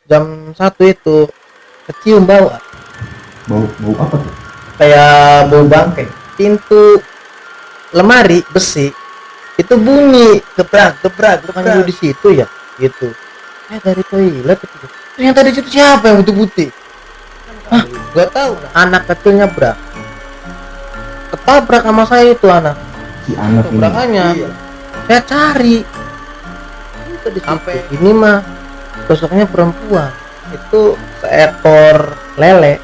jam 1 itu kecium bau Bau apa tuh? kayak bau bangkai. Pintu lemari besi itu bunyi gebrak bukan di situ ya gitu. Dari toilet itu ternyata di situ siapa yang putih-putih. Gak tahu, anak kecilnya ketabrak sama saya itu anak. Si anak ini. Tabrakannya saya cari itu di sampai ini mah sosoknya perempuan itu seekor lele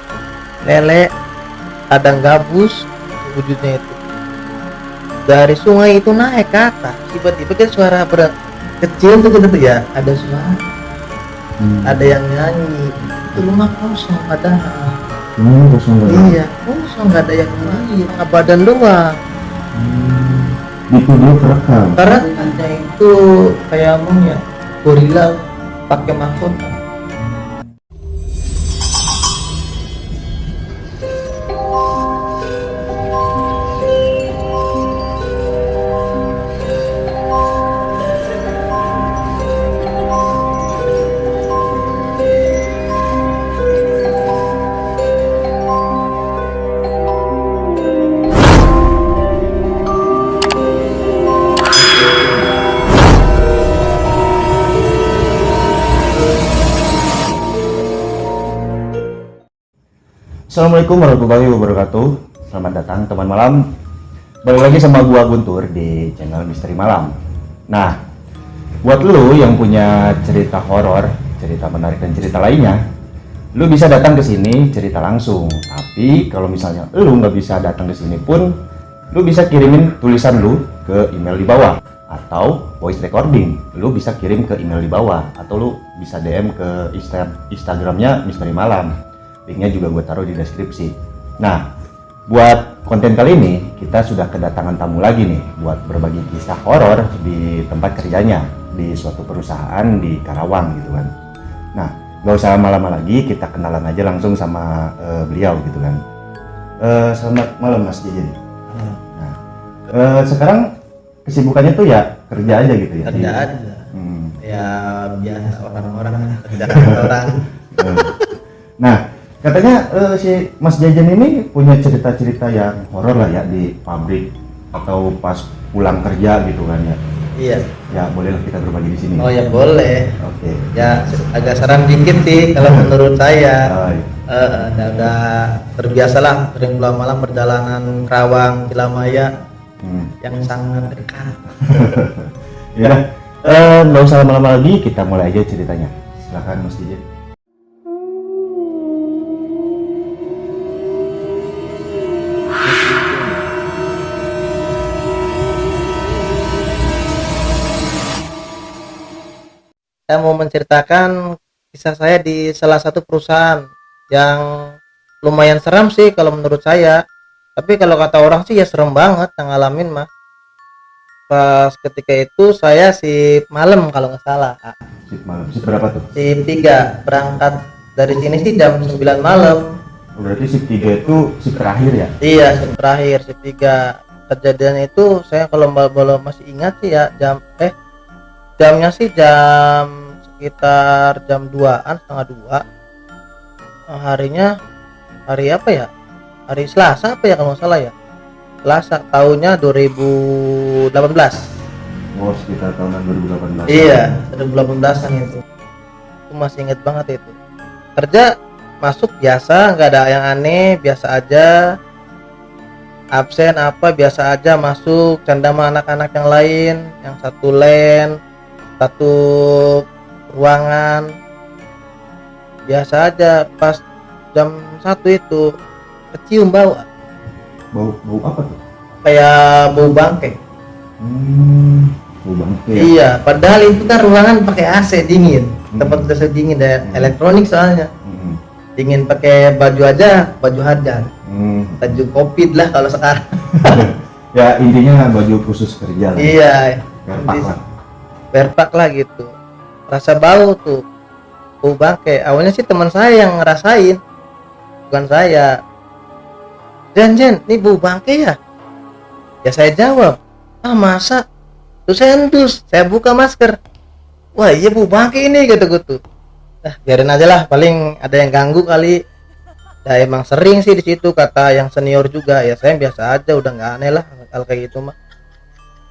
kadang gabus wujudnya itu dari sungai itu naik ke atas. Tiba-tiba kan suara berat kecil tuh gitu ya, ada suara ada yang nyanyi. Itu rumah kosong padahal. Kosong banget. Iya kosong, nggak ada yang nyanyi, nggak badan doang. Itu dia kerekam. Karena hanya itu kayak monyet gorila pakai mahkota. Assalamualaikum warahmatullahi wabarakatuh. Selamat datang teman malam. Balik lagi sama gua Guntur di channel Misteri Malam. Nah, buat lu yang punya cerita horor, cerita menarik dan cerita lainnya, lu bisa datang ke sini cerita langsung. Tapi kalau misalnya lu nggak bisa datang ke sini pun, lu bisa kirimin tulisan lu ke email di bawah atau voice recording. Lu bisa kirim ke email di bawah atau lu bisa DM ke Instagramnya Misteri Malam. Linknya juga gue taruh di deskripsi. Nah, buat konten kali ini kita sudah kedatangan tamu lagi nih buat berbagi kisah horor di tempat kerjanya di suatu perusahaan di Karawang gitu kan. Nah, gak usah lama-lama lagi, kita kenalan aja langsung sama beliau gitu kan. Selamat malam Mas Jejen. Nah, sekarang kesibukannya tuh ya kerja aja gitu ya? Kerja aja. Ya biasa orang-orang kerja orang. Nah, katanya si Mas Jajan ini punya cerita-cerita yang horor lah ya di pabrik atau pas pulang kerja gitu kan ya? Iya. Ya bolehlah kita berbagi di sini. Oh ya boleh. Oke. Ya agak seram dikit sih kalau menurut saya. Iya. Udah terbiasa lah sering pulang malam perjalanan Karawang Cilamaya yang sangat dekat. Ya, nggak usah lama-lama lagi, kita mulai aja ceritanya. Silakan Mas Jajan. Saya mau menceritakan kisah saya di salah satu perusahaan yang lumayan seram sih kalau menurut saya. Tapi kalau kata orang sih ya serem banget yang ngalamin mah. Pas ketika itu saya shift malam kalau nggak salah. Shift malam. Shift berapa tuh? Shift 3, berangkat dari sini sih jam 9 malam. Berarti shift 3 itu shift terakhir ya? Iya, shift terakhir, shift 3. Kejadian itu saya kalau masih ingat sih ya jamnya sih jam sekitar jam 2-an, setengah 2. Harinya hari apa ya? Hari Selasa apa ya kalau nggak salah ya? Selasa, tahunnya 2018. Oh, sekitar tahunan 2018. Iya, 2018an itu. Itu masih inget banget itu. Kerja masuk biasa, nggak ada yang aneh, biasa aja. Absen apa biasa aja, masuk canda sama anak-anak yang lain, yang satu len, satu ruangan. Biasa aja, pas jam 1 itu kecium bau Bau apa tuh? kayak bau bangkai. Bau bangkai ya? Iya, padahal itu kan ruangan pakai AC dingin, tempat AC dingin dan elektronik soalnya. Dingin pakai baju aja, baju hajar, baju covid lah kalau sekarang. Ya intinya baju khusus kerja lah. Iya, Berpak lah gitu. Rasa bau tuh, bau bangkai. Awalnya sih teman saya yang ngerasain, bukan saya. Jen, ini bau bangkai ya? Ya saya jawab, masa? Terus saya endus, saya buka masker. Wah iya bau bangkai ini, kata gue tuh. Nah, biarin aja lah, paling ada yang ganggu kali. Ya emang sering sih di situ kata yang senior juga. Ya saya biasa aja, udah nggak aneh lah hal kayak gitu mah.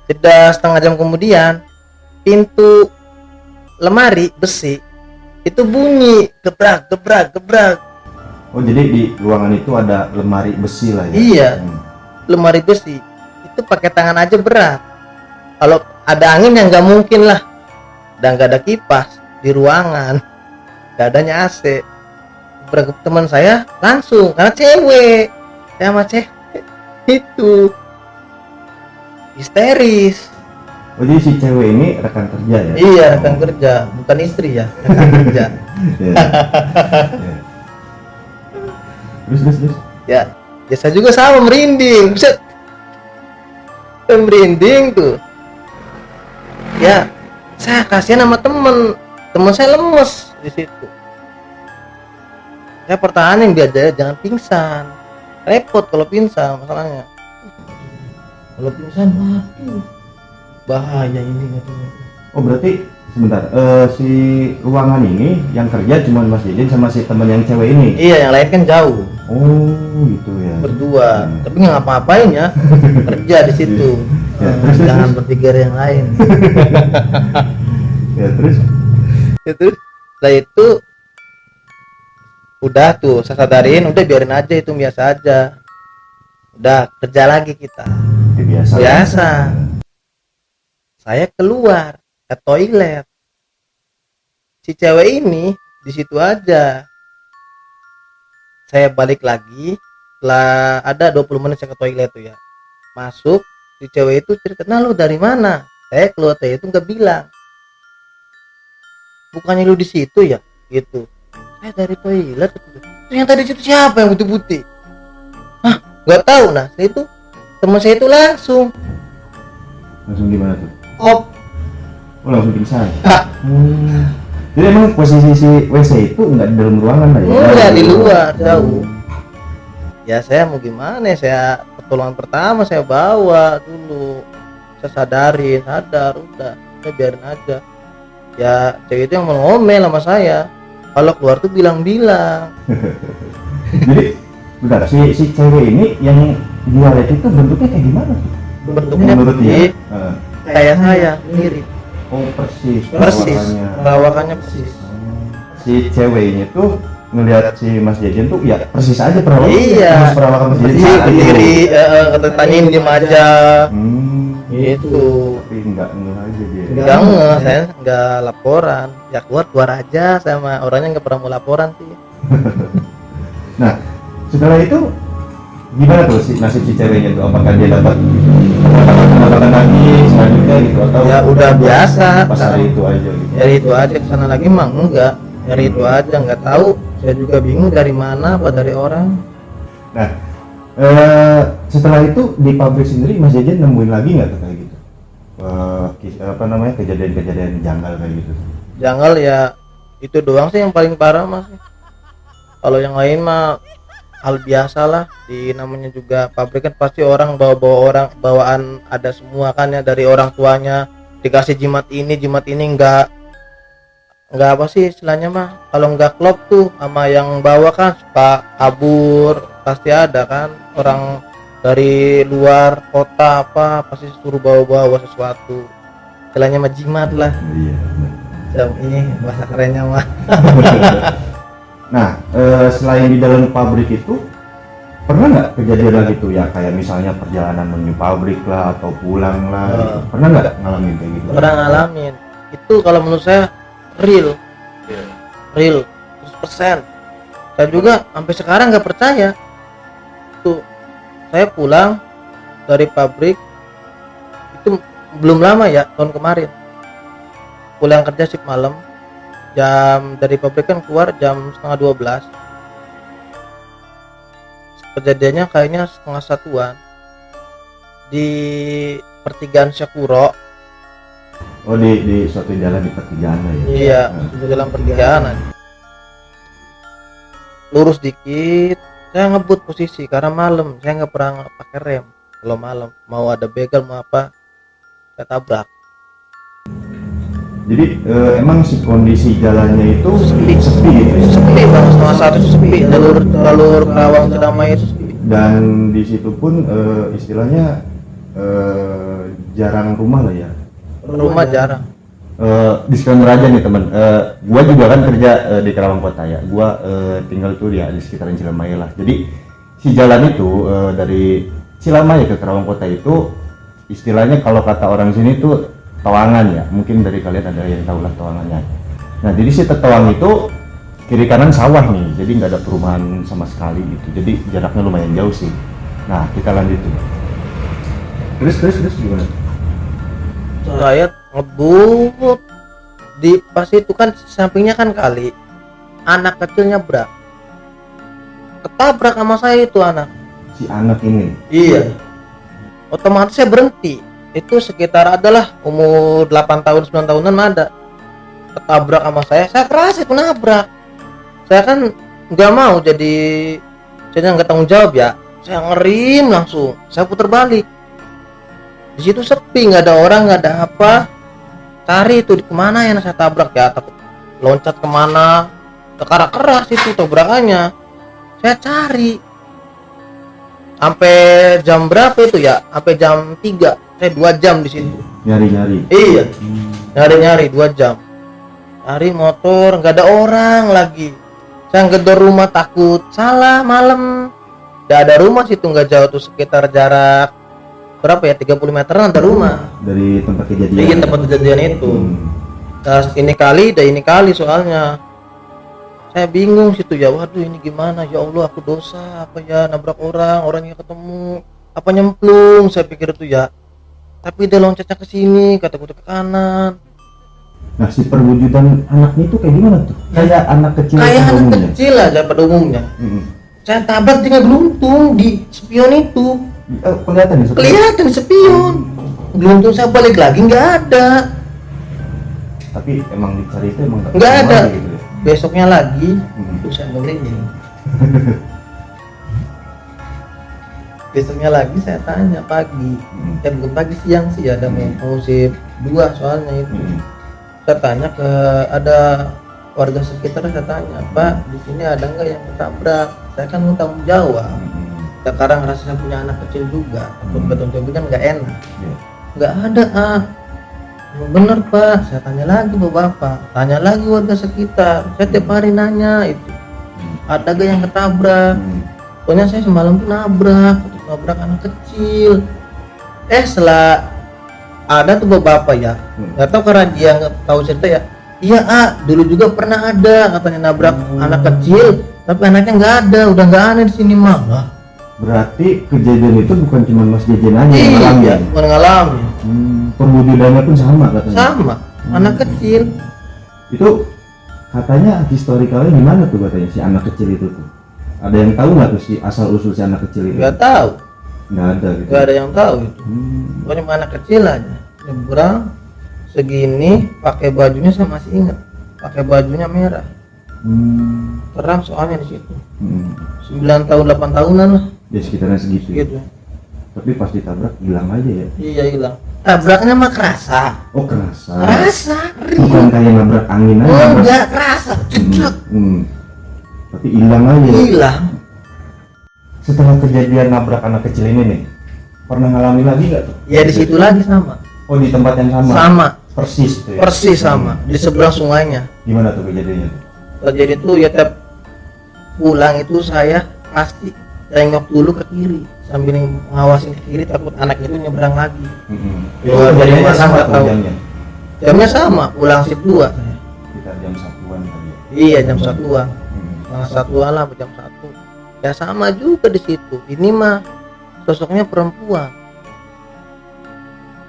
Jeda setengah jam kemudian, pintu lemari besi itu bunyi gebrak gebrak gebrak. Oh, jadi di ruangan itu ada lemari besi lah ya? Iya, lemari besi itu pakai tangan aja berat. Kalau ada angin yang nggak mungkin lah, dan nggak ada kipas di ruangan, nggak adanya AC. Beberapa teman saya langsung, karena cewek, saya sama cewek itu histeris. Oh, jadi si cewek ini rekan kerja ya? Iya, rekan kerja, bukan istri ya, rekan kerja. Iya. Iya. Terus. Ya, saya juga sama merinding. Buset. Merinding tuh. Ya, saya kasihan sama temen saya lemes di situ. Saya pertahanin biar dia jangan pingsan. Repot kalau pingsan masalahnya. Kalau pingsan, waduh, bahaya ini katanya. Oh, berarti sebentar, si ruangan ini yang kerja cuma Mas Didin sama si teman yang cewek ini? Iya, yang lain kan jauh. Oh, gitu ya. Berdua. Tapi nggak ngapa-ngapain ya. Kerja di situ. Ya, Jangan berpikir yang lain. Ya, terus? Setelah itu udah tuh saya sadarin, udah biarin aja, itu biasa aja. Udah kerja lagi kita. Ya, Biasa. Saya keluar ke toilet. Si cewek ini di situ aja. Saya balik lagi setelah ada 20 menit saya ke toilet tuh ya. Masuk, si cewek itu cerita, "Nah, lu dari mana?" Saya keluar teh itu nggak bilang. "Bukannya lu di situ ya?" Gitu. "Saya dari toilet." Ternyata di situ siapa yang putih-putih? Hah, nggak tahu. Nah, itu teman saya itu langsung Gimana tuh? op. Oh, langsung pingsan. Ah, Jadi emang posisi si WC itu nggak di dalam ruangan lah ya? udah di luar jauh. Ya saya mau gimana ya, saya pertolongan pertama saya bawa dulu, saya sadar udah, saya biarin aja. Ya cewek itu yang mau ngomel sama saya, kalau keluar tuh bilang-bilang. Jadi bentar, si cewek ini yang dia lihat itu bentuknya kayak gimana? Bentuknya Menurut dia? putih, kayak saya mirip Oh, persis perawakannya perawakannya. persis. Si ceweknya tuh ngelihat si Mas Jajan tuh ya persis aja perawakan. Iya, Persis perawakan Mas Jajan. iya saat itu. berdiri, kata tanyain diem aja gitu. Tapi nggak ngeh aja dia. Enggak nge, saya enggak laporan. Ya keluar aja, sama orangnya enggak pernah mau laporan sih. Nah, setelah itu gimana tuh si nasib si ceweknya tuh? Apakah dia dapat pendapatan lagi selanjutnya gitu atau Ya udah biasa. pas hari itu aja gitu? Dari itu aja, kesana lagi mah enggak. Dari itu aja, nggak tahu. Saya juga bingung dari mana, apa dari orang. Nah, setelah itu di pabrik sendiri Mas Jajan nemuin lagi nggak tuh kayak gitu? Apa namanya, kejadian-kejadian janggal kayak gitu? Janggal ya itu doang sih yang paling parah mas. Kalau yang lain mah hal biasa lah, di namanya juga pabrik kan pasti orang bawa orang bawaan ada semua kan ya, dari orang tuanya dikasih jimat ini enggak apa sih istilahnya mah, kalau enggak klop tuh sama yang bawa kan suka kabur, pasti ada kan orang dari luar kota apa pasti suruh bawa sesuatu, istilahnya mah jimat lah. Iya. Jam ini bahasa kerennya mah. Nah, selain di dalam pabrik itu, pernah nggak kejadian lagi tuh ya, kayak misalnya perjalanan menuju pabrik lah atau pulang lah, gitu? Pernah nggak ngalamin kayak gitu? Pernah ngalamin. Itu kalau menurut saya real 100%. Saya juga sampai sekarang nggak percaya. Tuh, saya pulang dari pabrik itu belum lama ya, tahun kemarin. Pulang kerja shift malam, jam dari pabrik kan keluar jam 11:30. Kejadiannya kayaknya 1:30 di pertigaan Syakuro. Oh, di suatu jalan di pertigaan lah ya? Iya, di dalam pertigaan aja. Lurus dikit, saya ngebut posisi karena malam, saya nggak pernah pakai rem. Kalau malam mau ada begal mau apa, saya tabrak. Jadi emang si kondisi jalannya itu Sepi. sepi gitu ya? Sepi bang, setengah satu sepi, jalur Karawang Kedamai itu sepi. Dan di situ pun istilahnya jarang rumah lah ya. Rumah jarang. Disclaimer aja nih teman, gua juga kan kerja di Karawang Kota ya. Gua tinggal tuh ya di sekitaran Cilamaya lah. Jadi si jalan itu dari Cilamaya ke Karawang Kota itu istilahnya kalau kata orang sini tuh Tawangan ya. Mungkin dari kalian ada yang tahu lah Tawangannya. Nah jadi si Tawang itu kiri kanan sawah nih, jadi nggak ada perumahan sama sekali gitu. Jadi jaraknya lumayan jauh sih. Nah kita lanjutin. Terus gimana? Saya ngebut di pas itu kan sampingnya kan kali, anak kecil nyebrang, ketabrak sama saya itu anak. Si anak ini. Iya, otomatis saya berhenti. Itu sekitar adalah umur 8 tahun 9 tahunan ada, ketabrak sama saya keras itu nabrak. Saya kan nggak mau jadi saya nggak tanggung jawab ya, saya ngerim langsung, saya putar balik. Di situ sepi, nggak ada orang, nggak ada apa. Cari itu di kemana ya saya tabrak ya, takut loncat kemana, keras itu tabrakannya. Saya cari sampai jam berapa itu ya, sampai jam 3, saya 2 jam di situ Nyari-nyari. iya, nyari 2 jam, cari motor, nggak ada orang lagi. Saya ngedor rumah takut salah malam, nggak ada rumah situ, nggak jauh tuh, sekitar jarak berapa ya, 30 meteran ada rumah Dari tempat kejadian. iya tempat kejadian itu. Nah, ini kali soalnya saya bingung situ ya, waduh ini gimana ya Allah, aku dosa apa ya, nabrak orangnya ketemu apa nyemplung, saya pikir itu ya, tapi dia loncatnya ke sini, kataku ke kanan. Nah si perwujudan anaknya itu kayak gimana tuh? Kayak anak kecil Kayak pada anak umumnya? kecil aja pada umumnya. Saya tabrak dia geluntung di spion itu, Kelihatan nih kelihatan di spion, geluntung. Saya balik lagi nggak ada, tapi emang dicari itu emang nggak ketemu ada. lagi gitu ya? Besoknya lagi itu saya merinding. Besoknya lagi saya tanya pagi, bukan pagi, siang sih, ada musim 2 soalnya itu. Saya tanya ke ada warga sekitar, saya tanya, Pak di sini ada nggak yang ketabrak? Saya kan mau tanggung jawab. Sekarang rasa saya punya anak kecil juga, takut betul kan nggak enak. Nggak ada bener Pak. Saya tanya lagi bapak, tanya lagi warga sekitar. Saya tiap hari nanya itu, ada gak yang ketabrak? Pokoknya saya semalam tuh nabrak anak kecil. Setelah ada tuh bapak ya, nggak tahu karena dia nggak tahu cerita ya. Iya dulu juga pernah ada katanya nabrak anak kecil, tapi anaknya nggak ada, udah nggak ada di sini mah. Berarti kejadian itu bukan cuma Mas Jejen aja yang ngalamin. Iya, bukan ngalamin. Perwujudannya pun sama katanya. Sama, anak kecil. Itu katanya historikalnya gimana tuh katanya si anak kecil itu tuh? Ada yang tahu nggak tuh si asal usul si anak kecil itu? Nggak tahu. Nggak ada gitu. Nggak ada yang tahu itu. Pokoknya anak kecil aja. Nyebrang segini, pakai bajunya saya masih ingat. Pakai bajunya merah. Terang soalnya di situ. 9 tahun 8 tahunan lah. Ya sekitaran segitu. Gitu. Tapi pas ditabrak hilang aja ya. Iya hilang. Tabraknya mah kerasa. Oh kerasa. Kerasa. Bukan kayak nabrak angin aja. Oh enggak kerasa. Cedak. Tapi hilang aja. Hilang. Setelah kejadian nabrak anak kecil ini nih, pernah ngalamin lagi nggak tuh? Ya di situ lagi sama. Oh di tempat yang sama. Sama. Persis tuh ya. Persis sama. Di seberang sungainya. Gimana tuh kejadiannya? Jadi tuh ya tiap pulang itu saya pasti tengok dulu ke kiri sambil ngawasin ke kiri, takut anak itu nyebrang lagi. Itu kejadiannya sama tuh jamnya? Jamnya sama, pulang shift 2 saya. Kita jam 1-an kali ya? Iya jam 1-an, setengah 1-an lah, jam 1 ya sama juga di situ. Ini mah sosoknya perempuan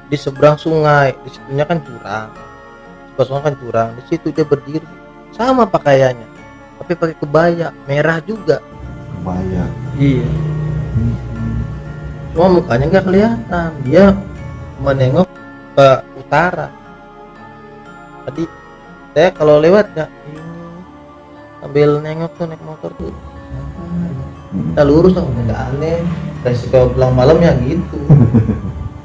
di seberang sungai, di situnya kan jurang, seberang kan jurang, di situ dia berdiri sama pakaiannya, tapi pakai kebaya merah juga. Kebaya. Iya. Cuma mukanya nggak kelihatan, dia menengok ke utara. Tadi saya kalau lewat ya ini sambil nengok tuh naik motor tuh, kita lurus dong, nggak aneh. Resiko pulang malam ya gitu.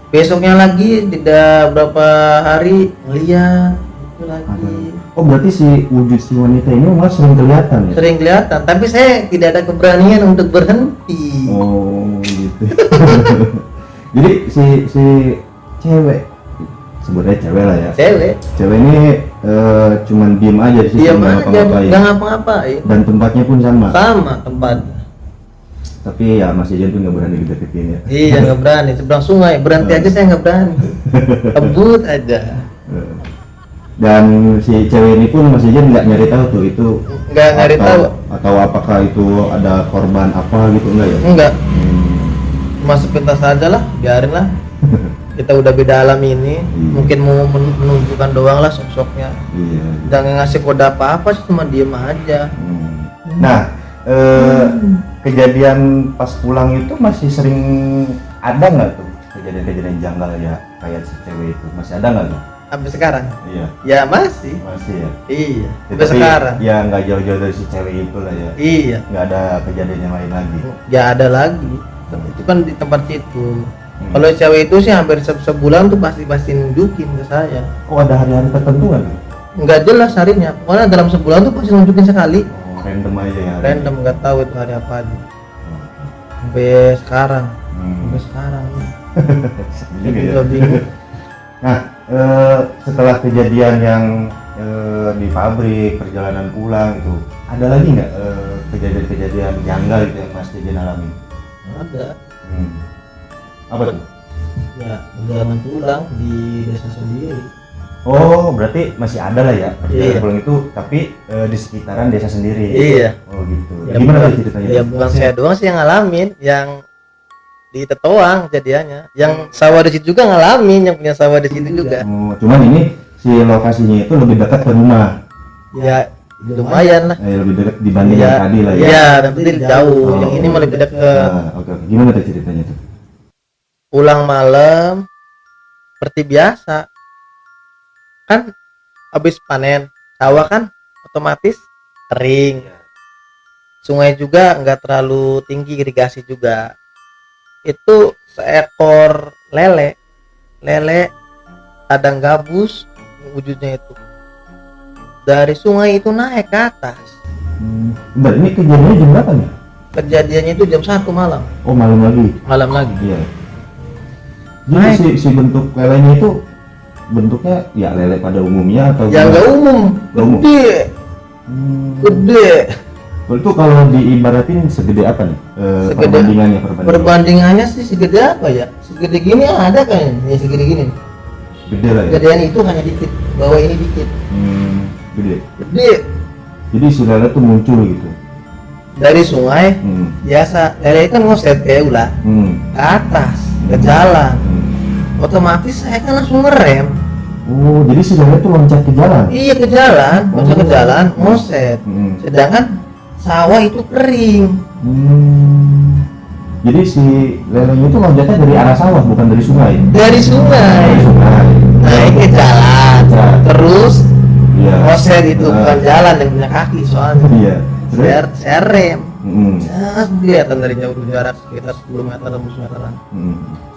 Besoknya lagi tidak berapa hari ngeliat lagi. Oh berarti si wujud si wanita ini malah sering kelihatan ya? Sering kelihatan, tapi saya tidak ada keberanian untuk berhenti. Oh gitu. Jadi si cewek, sebutnya cewek lah ya. Cewek ini cuman diem aja di situ, Diam nggak aja, ngapa-ngapain. nggak ngapa-ngapain. Dan tempatnya pun sama. Sama tempatnya. Tapi ya Mas Ijan tuh nggak berani deketin ya. Iya, nggak berani. Seberang sungai, berhenti aja saya nggak berani. Kebut aja. Dan si cewek ini pun Mas Ijan nggak nyari tahu tuh itu Nggak nyari tahu. atau apakah itu ada korban apa gitu, enggak ya? Enggak. Cuma sepintas saja lah, biarin lah. Kita udah beda alam ini, mungkin mau menunjukkan doang lah sosoknya. Iya. Jangan ngasih kode apa-apa sih, cuma diem aja. Nah, kejadian pas pulang itu masih sering ada nggak tuh kejadian-kejadian janggal ya kayak si cewek itu, masih ada nggak tuh? Sampai sekarang? Iya. Ya masih. Masih ya. Iya. Ya, Sampai tapi sekarang. ya nggak jauh-jauh dari si cewek itu lah ya. Iya. Nggak ada kejadian yang lain lagi. Ya ada lagi. Itu kan di tempat situ. Kalau cewek itu sih hampir sebulan tuh pasti nunjukin ke saya. Oh ada hari-hari tertentu nggak tuh? Nggak jelas harinya. Pokoknya dalam sebulan tuh pasti nunjukin sekali. Oh, random aja ya. Random, nggak tahu itu hari apa aja. Sampai sekarang. Sampai sekarang. Sedih juga ya. Juga bingung. Nah, setelah kejadian yang di pabrik, perjalanan pulang itu, ada lagi nggak kejadian-kejadian janggal itu yang Mas Jejen alami? Ada. Apa tuh? Ya, perjalanan pulang di desa sendiri. Oh, berarti masih ada lah ya perjalanan Iya. pulang itu, tapi di sekitaran desa sendiri. Iya. Oh gitu. Ya, Gimana bukan, tuh ceritanya? ya bukan saya doang sih yang ngalamin, yang di Tetoang kejadiannya. Yang sawah di situ juga ngalamin, yang punya sawah di situ juga. Oh, cuman ini si lokasinya itu lebih dekat ke rumah. Ya lumayan lah. Lebih dekat dibanding yang tadi lah ya. Iya, tapi jauh. Oh. Yang ini malah lebih dekat. Oke. Gimana tuh ceritanya tuh? Pulang malam seperti biasa. Kan habis panen, sawah kan otomatis kering. Sungai juga nggak terlalu tinggi, irigasi juga. Itu seekor lele kadang gabus wujudnya itu dari sungai itu naik ke atas. Bentar, ini kejadiannya jam berapa nih? Kejadiannya itu jam 1 malam. Oh, malam lagi. Iya. Jadi si bentuk lelenya itu bentuknya ya lele pada umumnya atau ya nggak umum, Nggak umum. gede. Itu kalau diibaratin segede apa nih? Perbandingannya. Perbandingannya sih segede apa ya? Segede gini ada kan? Ya segede gini. Gede lah ya. Gedean itu hanya dikit, bawah ini dikit. Gede. Jadi si lele tuh muncul gitu. dari sungai biasa, lele kan ngoset kayak ulah ke atas, ke jalan. Otomatis saya kan langsung ngerem. Oh, jadi si lele tuh loncat ke jalan? Iya, ke jalan, loncat ke jalan, ngoset. Sedangkan sawah itu kering. Jadi si lelenya itu loncatnya dari arah sawah, bukan dari sungai? Dari sungai. Naik ke jalan. Terus ngoset itu bukan jalan yang punya kaki soalnya. Iya. Saya rem. Kelihatan dari jauh jarak sekitar 10 meter atau 15 meteran.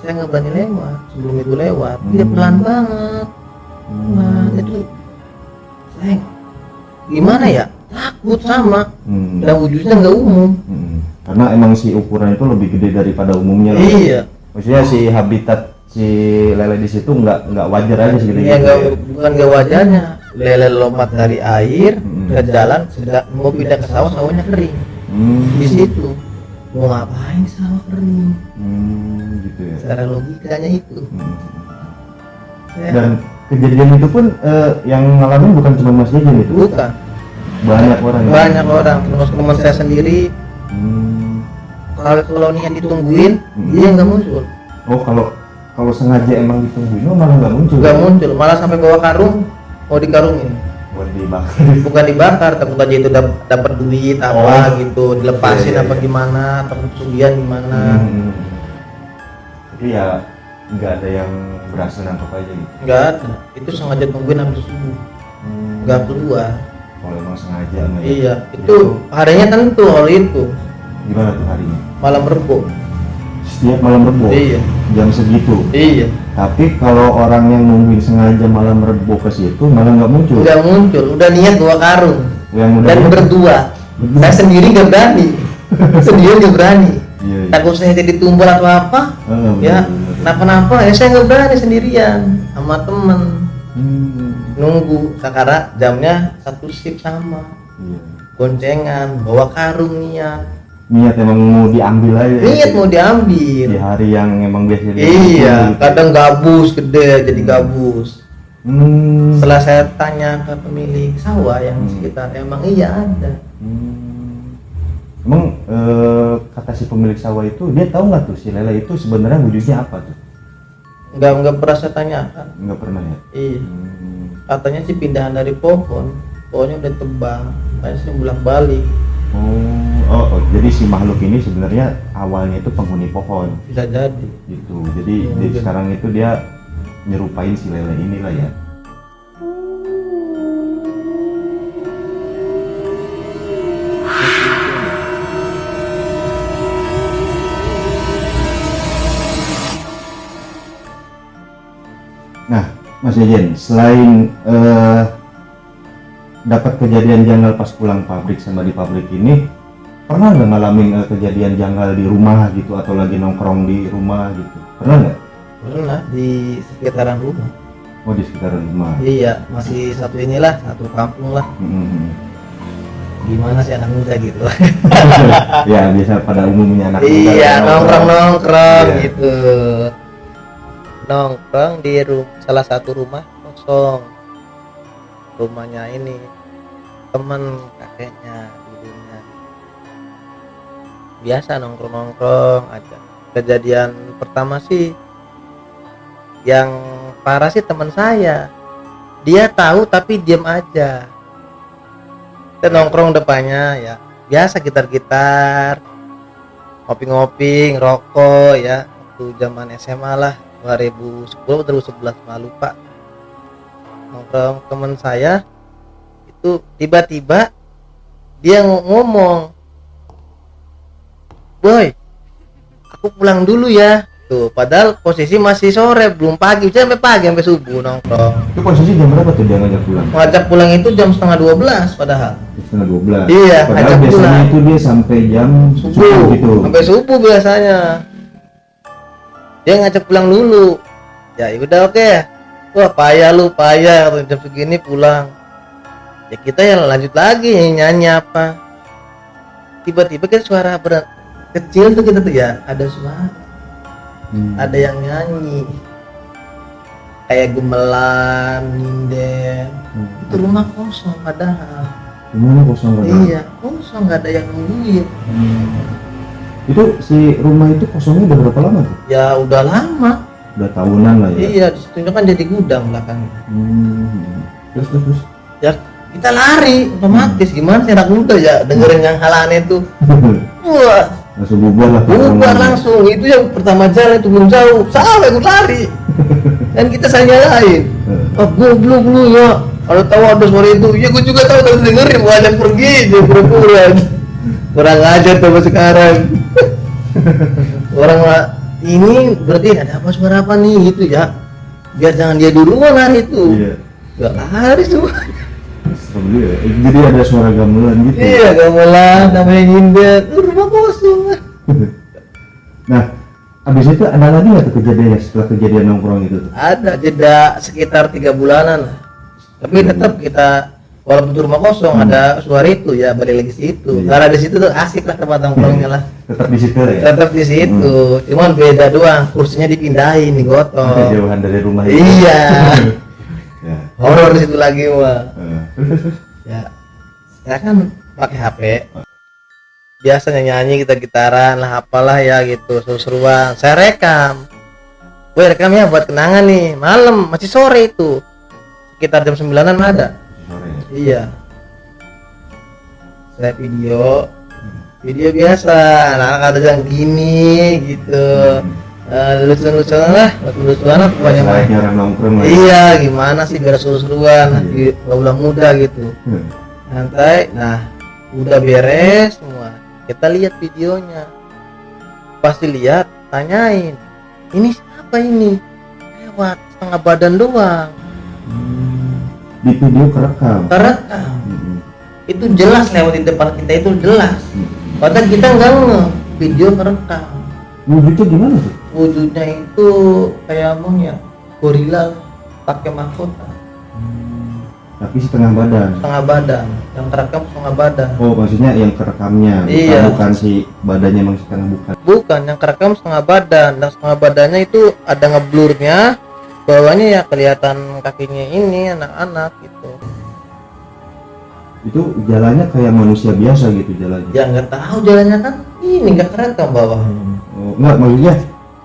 Saya nggak berani lewat. Sebelum itu lewat, dia pelan banget. Wah, itu saya gimana ya? Takut sama. Dan wujudnya nggak umum. Karena emang si ukuran itu lebih gede daripada umumnya. Iya. Maksudnya si habitat si lele di situ nggak wajar aja segede Iya, gitu. bukan nggak wajarnya. Lele lompat dari air ke jalan, mau pindah ke sawah, sawahnya kering. Di situ mau ngapain sawah kering? Gitu ya. Secara logikanya itu. Dan kejadian itu pun yang ngalamin bukan cuma Mas Jejen itu. Bukan. Banyak orang. Banyak orang. Terus teman saya sendiri. Kalau niat ditungguin, dia nggak muncul. Oh, kalau sengaja emang ditungguin, malah nggak muncul. Nggak muncul, malah sampai bawa karung, mau dikarungin. Buat dibakar. Bukan dibakar, takut aja itu dapat duit apa gitu, dilepasin apa gimana, takut pesugihan gimana. Jadi ya nggak ada yang berhasil nangkep aja gitu. Nggak ada, itu sengaja tungguin sampai subuh. Nggak keluar. Kalau emang sengaja. Iya, itu harinya tentu hari itu. Gimana tuh harinya? Malam Rebo. Setiap malam Rebo. Iya. jam segitu. Iya. Tapi kalau orang yang nungguin sengaja malah merebok ke situ malah nggak muncul. Udah muncul, udah niat bawa karung. Yang udah Dan berdua. Saya sendiri nggak berani. Sendiri nggak berani. Iya, iya. Takut saya jadi tumbal atau apa. Ya, bener. kenapa-napa ya saya nggak berani sendirian sama temen. Nunggu karena jamnya satu shift sama. Iya. Goncengan, bawa karung niat Emang mau diambil aja. niat mau diambil. Di hari yang emang biasa Iya, kadang gabus gede jadi gabus. Setelah saya tanya ke pemilik sawah yang di sekitar, emang iya ada. Emang kata si pemilik sawah itu dia tahu nggak tuh si lele itu sebenarnya wujudnya apa tuh? Nggak pernah saya tanyakan. Nggak pernah ya. Iya, katanya sih pindahan dari pohonnya udah tebang, kayak sering bolak-balik. Jadi si makhluk ini sebenarnya awalnya itu penghuni pohon. Bisa jadi. Gitu. Jadi sekarang itu dia nyerupain si lele inilah ya. Nah, Mas Jejen, selain dapat kejadian janggal pas pulang pabrik sama di pabrik ini, pernah nggak ngalamin kejadian janggal di rumah gitu atau lagi nongkrong di rumah gitu? Pernah nggak? Pernah di sekitaran rumah. Oh, di sekitaran rumah. Iya, masih satu inilah, satu kampung lah. Gimana sih anak muda gitu. Ya, biasa pada umumnya anak muda. Iya, nongkrong Iya. gitu. Nongkrong di salah satu rumah kosong. Rumahnya ini temen kakeknya, ibunya. Biasa nongkrong aja. Kejadian pertama sih yang parah sih teman saya. Dia tahu tapi diam aja. Kita nongkrong depannya ya. Biasa gitar-gitar, ngopi-ngopi, ngerokok ya. Waktu zaman SMA lah, 2010 atau 2011 malu Pak. Nongkrong teman saya itu tiba-tiba dia ngomong, "Boy, aku pulang dulu ya." Tuh, padahal posisi masih sore, belum pagi, sampai pagi sampai subuh nongkrong. Itu posisi jam berapa tuh dia ngajak pulang? Ngajak pulang itu jam setengah 12 padahal. Setengah 12. Iya, Padahal ngajak biasanya pulang. itu dia sampai jam Subuh gitu. sampai subuh biasanya. Dia ngajak pulang dulu. Ya udah oke. Wah payah atau jam segini pulang. Ya kita yang lanjut lagi nyanyi apa. Tiba-tiba kan suara berat kecil tuh kita tuh ya ada suara. Ada yang nyanyi. Kayak gemelan, nyinden. Itu rumah kosong padahal. Gimana kosong kan? Iya, kosong nggak ada yang nungguin. Itu si rumah itu kosongnya udah berapa lama tuh? Ya udah lama. Udah tahunan lah ya. Iya, disitu kan jadi gudang belakang. Terus. Ya kita lari otomatis. Gimana sih anak muda ya dengerin yang hal aneh itu. Wah, Langsung bubar lah. bubar langsung. Itu yang pertama jalan itu belum jauh. Sampai gue lari. Dan kita saya nyalain. Oh, goblok lu ya. Kalau tahu ada suara itu, ya gue juga tahu tapi dengerin bukan pergi dia pura-pura. Kurang ajar tuh sekarang. Orang ini berarti ada apa suara apa nih gitu ya. Biar jangan dia duluan lari itu. Iya. Gak lari semua. Serem juga ya. Jadi ada suara gamelan gitu. Iya, gamelan namanya nyindet. Rumah kosong. Nah, abis itu ada lagi nggak tuh kejadian setelah kejadian nongkrong itu tuh? Ada jeda sekitar 3 bulanan lah. Tapi tetap kita walaupun di rumah kosong ada suara itu ya balik lagi situ. Iya. Karena di situ tuh asik lah tempat nongkrongnya lah. Tetap di situ ya. Tetap di situ. Cuman beda doang, kursinya dipindahin, digotong. Jauhan dari rumah. Iya. Ya. Horor di situ lagi mah. Terus. Ya. Saya kan pakai HP. Biasanya nyanyi kita gitaran lah apalah ya gitu seru-seruan. Saya rekam. Gue rekam ya buat kenangan nih. Malam masih sore itu. Sekitar jam 9-an ada. Sore. Iya. Saya video biasa. Anak ada yang gini gitu. Lucu-lucuan lah, lucu-lucuan pokoknya mah. Layaknya orang nongkrong lah. Iya, gimana sih biar seru-seruan, udah muda gitu. Santai. Nah, udah beres semua. Kita lihat videonya. Pasti lihat, tanyain. ini siapa ini, lewat setengah badan doang. Di video kerekam. Itu jelas lewat di depan kita, itu jelas. Padahal kita nggak video kerekam. Wujudnya gimana tuh? Wujudnya itu kayak monyet, gorila pakai mahkota. Tapi setengah badan. Setengah badan, yang kerekam setengah badan. Oh, maksudnya yang kerekamnya, Iya. bukan si badannya emang setengah, bukan. Bukan, yang kerekam setengah badan. Dan setengah badannya itu ada ngeblurnya, bawahnya ya kelihatan kakinya ini anak-anak gitu. Itu jalannya kayak manusia biasa gitu jalannya. Ya nggak tahu jalannya kan ini nggak kerekam bawahnya. Oh, enggak, maksudnya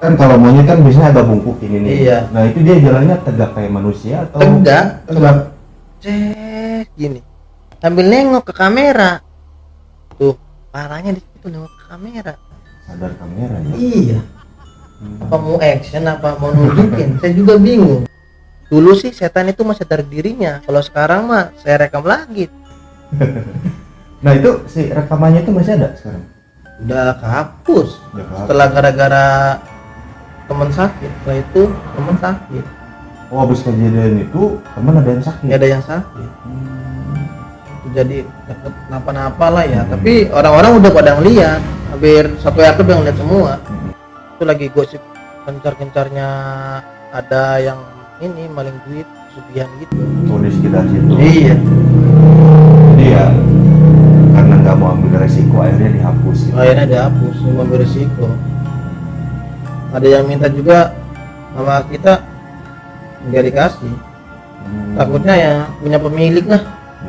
kan kalau monyet kan biasanya agak bungkuk ini nih. Iya. Nah, itu dia jalannya tegak kayak manusia atau Tegak. tegak? Cek gini sambil nengok ke kamera tuh, parahnya di situ nengok ke kamera. Sadar kamera ya. Iya, apa mau action apa mau nunjukin, saya juga bingung. Dulu sih setan itu masih dari dirinya, kalau sekarang mah saya rekam lagi. Nah, itu si rekamannya itu masih ada sekarang. Udah kehapus Ya, Kak. setelah gara-gara teman sakit. Setelah itu teman sakit, Oh, habis kejadian itu teman ada yang sakit. nggak ada yang sakit. Jadi dapet napa-napa lah ya. Tapi orang-orang udah pada ngeliat, hampir satu ekor yang ngeliat semua. Itu lagi gosip kencar-kencarnya ada yang ini maling duit sugihan gitu. Oh, di sekitar situ. Iya. Jadi ya karena nggak mau ambil resiko akhirnya dihapus gitu. Akhirnya dihapus, mengambil resiko. Ada yang minta juga sama kita nggak dikasih. Takutnya ya punya pemilik lah.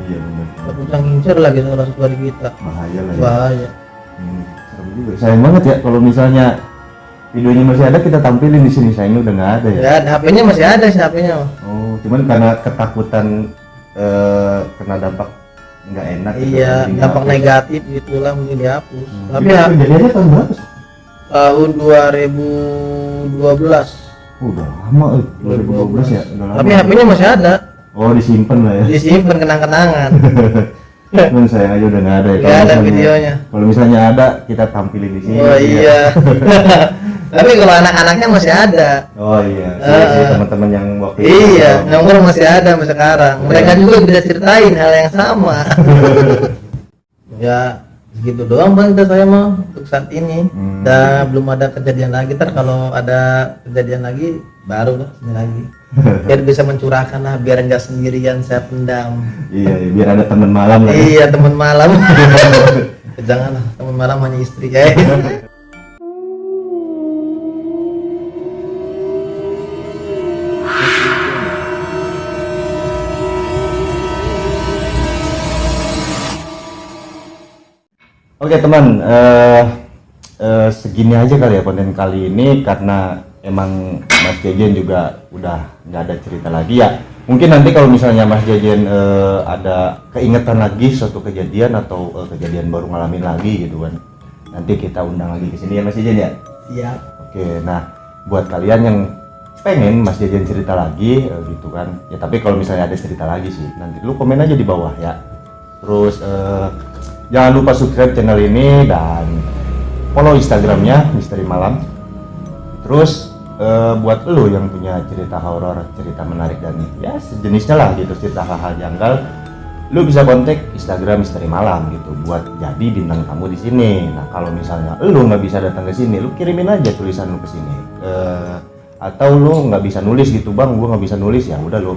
Iya benar. Takutnya ngincer lagi saudara saudari kita. Bahaya lah ya. Bahaya. Serem juga. Sayang banget ya kalau misalnya videonya masih ada kita tampilin di sini. Sayangnya udah nggak ada ya. Ya, HP-nya masih ada sih HP-nya. Oh, cuman karena ketakutan kena dampak nggak enak. gitu, Iya, jadi dampak dihapus. negatif gitulah mungkin dihapus. Tapi Itu ya, kejadiannya tahun berapa sih? tahun 2012. Udah lama 2012 ya. Udah lama. Tapi HP-nya masih ada, Oh, disimpan lah ya. disimpan kenang-kenangan. Cuman sayang aja udah nggak ada ya. Nggak Kalau ada misalnya- videonya. Kalau misalnya ada kita tampilin di sini. Oh iya. Tapi kalau anak-anaknya masih ada. Oh iya. Si teman-teman yang waktu Iya, nomor masih ada sampai sekarang. Mereka juga bisa ceritain hal yang sama. Ya, segitu doang bang kita saya mau untuk saat ini. Dan belum ada kejadian lagi. Ntar kalau ada kejadian lagi baru lah ini lagi. Biar bisa mencurahkan lah, biar nggak sendirian saya pendam. Iya, biar ada teman malam lah. Iya, teman malam. Janganlah, teman malam hanya istri ya. Oke teman, segini aja kali ya konten kali ini karena emang Mas Jejen juga udah nggak ada cerita lagi ya. Mungkin nanti kalau misalnya Mas Jejen ada keingetan lagi suatu kejadian atau kejadian baru ngalamin lagi gitu kan, nanti kita undang lagi ke sini ya Mas Jejen ya. Siap. Oke, nah buat kalian yang pengen Mas Jejen cerita lagi gitu kan, ya tapi kalau misalnya ada cerita lagi sih nanti lu komen aja di bawah ya. Terus jangan lupa subscribe channel ini dan follow Instagramnya Misteri Malam. Terus buat lo yang punya cerita horor, cerita menarik dan ya sejenisnya lah gitu, cerita hal-hal janggal, lo bisa kontak Instagram Misteri Malam gitu buat jadi bintang tamu di sini. Nah kalau misalnya lo nggak bisa datang ke sini, lo kirimin aja tulisan lo ke sini. Atau lo nggak bisa nulis gitu bang, gua nggak bisa nulis, ya udah lo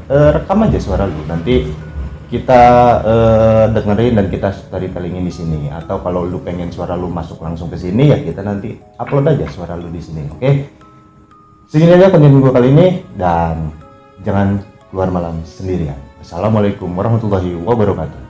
rekam aja suara lo, nanti kita dengerin dan kita storytellingin di sini. Atau kalau lu pengen suara lu masuk langsung ke sini ya kita nanti upload aja suara lu di sini. Oke. Segini aja konten gue kali ini dan jangan keluar malam sendirian. Assalamualaikum warahmatullahi wabarakatuh.